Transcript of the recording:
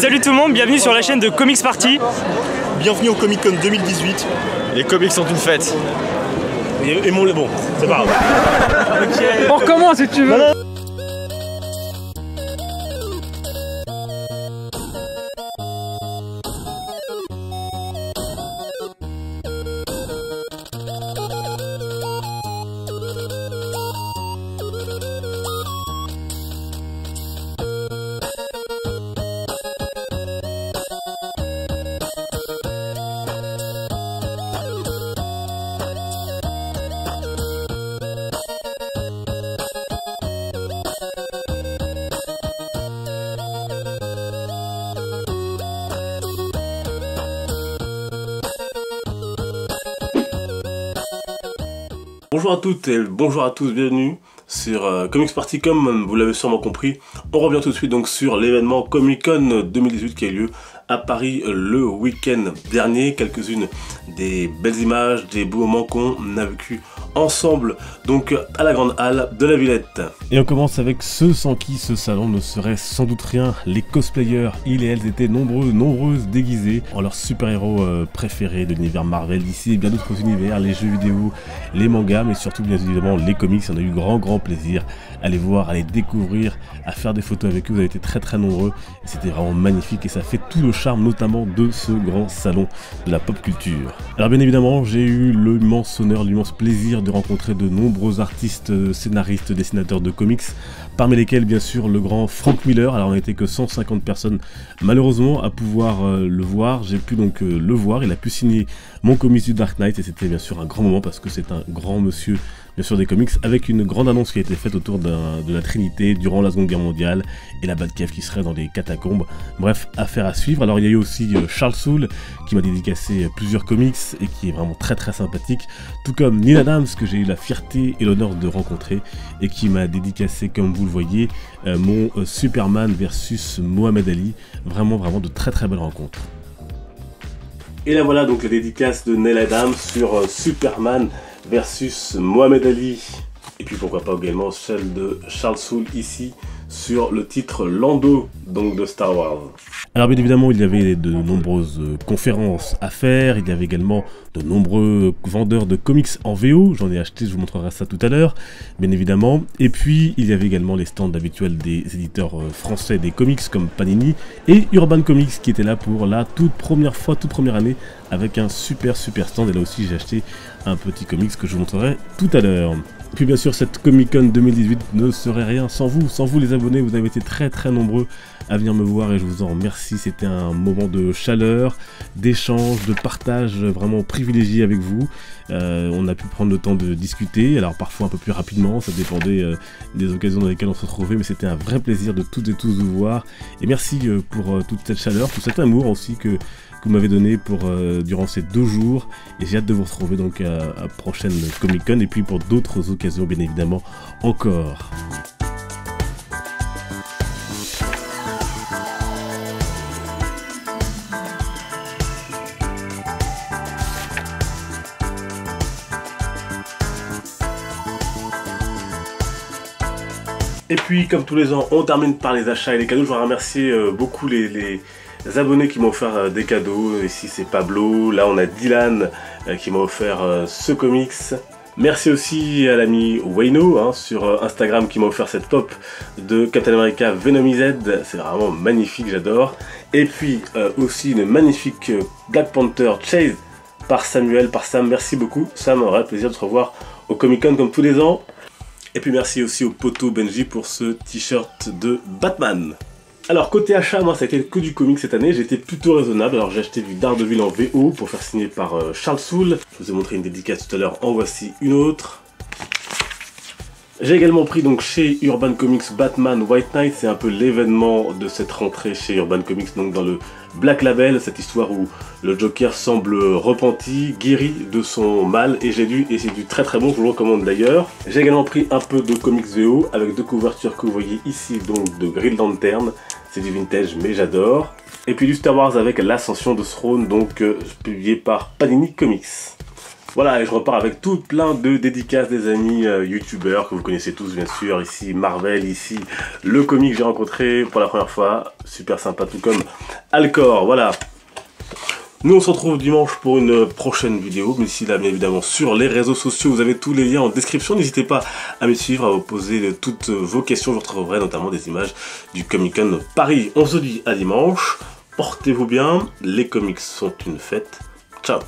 Salut tout le monde, bienvenue sur la chaîne de Comics Party. Bienvenue au Comic Con 2018. Les comics sont une fête. Et bon, c'est pas grave. Okay. On recommence si tu veux. Bonjour à toutes et bonjour à tous, bienvenue sur Comics Party. Comme vous l'avez sûrement compris, on revient tout de suite donc sur l'événement Comic Con 2018 qui a eu lieu à Paris le week-end dernier. Quelques-unes des belles images, des beaux moments qu'on a vécu ensemble donc à la grande halle de la Villette. Et on commence avec ceux sans qui ce salon ne serait sans doute rien, les cosplayers. Ils et elles étaient nombreuses déguisés en leurs super-héros préférés de l'univers Marvel, d'ici et bien d'autres univers, les jeux vidéo, les mangas, mais surtout bien évidemment les comics. On a eu grand plaisir à les voir, à les découvrir, à faire des photos avec eux. Vous avez été très nombreux et c'était vraiment magnifique et ça fait tout le charme notamment de ce grand salon de la pop culture. Alors bien évidemment, j'ai eu l'immense honneur, l'immense plaisir de rencontrer de nombreux artistes, scénaristes, dessinateurs de comics, parmi lesquels bien sûr le grand Frank Miller. Alors on n'était que 150 personnes malheureusement à pouvoir le voir. J'ai pu donc le voir, il a pu signer mon comics du Dark Knight et c'était bien sûr un grand moment parce que c'est un grand monsieur bien sûr des comics, avec une grande annonce qui a été faite autour de la Trinité durant la Seconde Guerre mondiale et la Batcave qui serait dans des catacombes. Bref, affaire à suivre. Alors il y a eu aussi Charles Soule qui m'a dédicacé plusieurs comics et qui est vraiment très sympathique, tout comme Neil Adams que j'ai eu la fierté et l'honneur de rencontrer et qui m'a dédicacé, comme vous le voyez, mon Superman versus Mohamed Ali. Vraiment de très belles rencontres. Et là voilà donc la dédicace de Neil Adams sur Superman versus Mohamed Ali. Et puis pourquoi pas également celle de Charles Soule ici sur le titre Lando donc de Star Wars. Alors bien évidemment il y avait de nombreuses conférences à faire, il y avait également de nombreux vendeurs de comics en VO, j'en ai acheté, je vous montrerai ça tout à l'heure, bien évidemment. Et puis il y avait également les stands habituels des éditeurs français des comics comme Panini et Urban Comics qui étaient là pour la toute première année avec un super stand. Et là aussi j'ai acheté un petit comics que je vous montrerai tout à l'heure. Puis bien sûr cette Comic Con 2018 ne serait rien sans vous les abonnés. Vous avez été très nombreux à venir me voir et je vous en remercie. C'était un moment de chaleur, d'échange, de partage vraiment privilégié avec vous. On a pu prendre le temps de discuter, alors parfois un peu plus rapidement, ça dépendait des occasions dans lesquelles on se retrouvait, mais c'était un vrai plaisir de toutes et tous vous voir. Et merci pour toute cette chaleur, tout cet amour aussi que vous m'avez donné durant ces 2 jours. Et j'ai hâte de vous retrouver donc à prochaine Comic Con et puis pour d'autres occasions bien évidemment encore. Et puis comme tous les ans, on termine par les achats et les cadeaux. Je voudrais remercier beaucoup les abonnés qui m'ont offert des cadeaux. Ici c'est Pablo, là on a Dylan qui m'a offert ce comics. Merci aussi à l'ami Wayno sur Instagram qui m'a offert cette pop de Captain America Venom Z. C'est vraiment magnifique, j'adore. Et puis aussi une magnifique Black Panther Chase par Samuel, par Sam. Merci beaucoup, ça m'aurait plaisir de te revoir au Comic Con comme tous les ans. Et puis merci aussi au poteau Benji pour ce t-shirt de Batman. Alors côté achat, moi ça a été que du comic cette année, j'ai été plutôt raisonnable. Alors j'ai acheté du Daredevil en VO pour faire signer par Charles Soule. Je vous ai montré une dédicace tout à l'heure, en voici une autre. J'ai également pris donc chez Urban Comics Batman White Knight, c'est un peu l'événement de cette rentrée chez Urban Comics, donc dans le Black Label, cette histoire où le Joker semble repenti, guéri de son mal, et c'est du très bon, je vous le recommande d'ailleurs. J'ai également pris un peu de comics VO avec 2 couvertures que vous voyez ici, donc de Green Lantern, c'est du vintage mais j'adore. Et puis du Star Wars avec l'Ascension de Throne, donc publié par Panini Comics. Voilà, et je repars avec tout plein de dédicaces des amis youtubeurs que vous connaissez tous bien sûr. Ici Marvel, ici le comic que j'ai rencontré pour la première fois. Super sympa, tout comme Alcor, voilà. Nous on se retrouve dimanche pour une prochaine vidéo, mais d'ici là bien évidemment sur les réseaux sociaux, vous avez tous les liens en description, n'hésitez pas à me suivre, à vous poser toutes vos questions, je retrouverai notamment des images du Comic Con Paris. On se dit à dimanche, portez-vous bien, les comics sont une fête, ciao.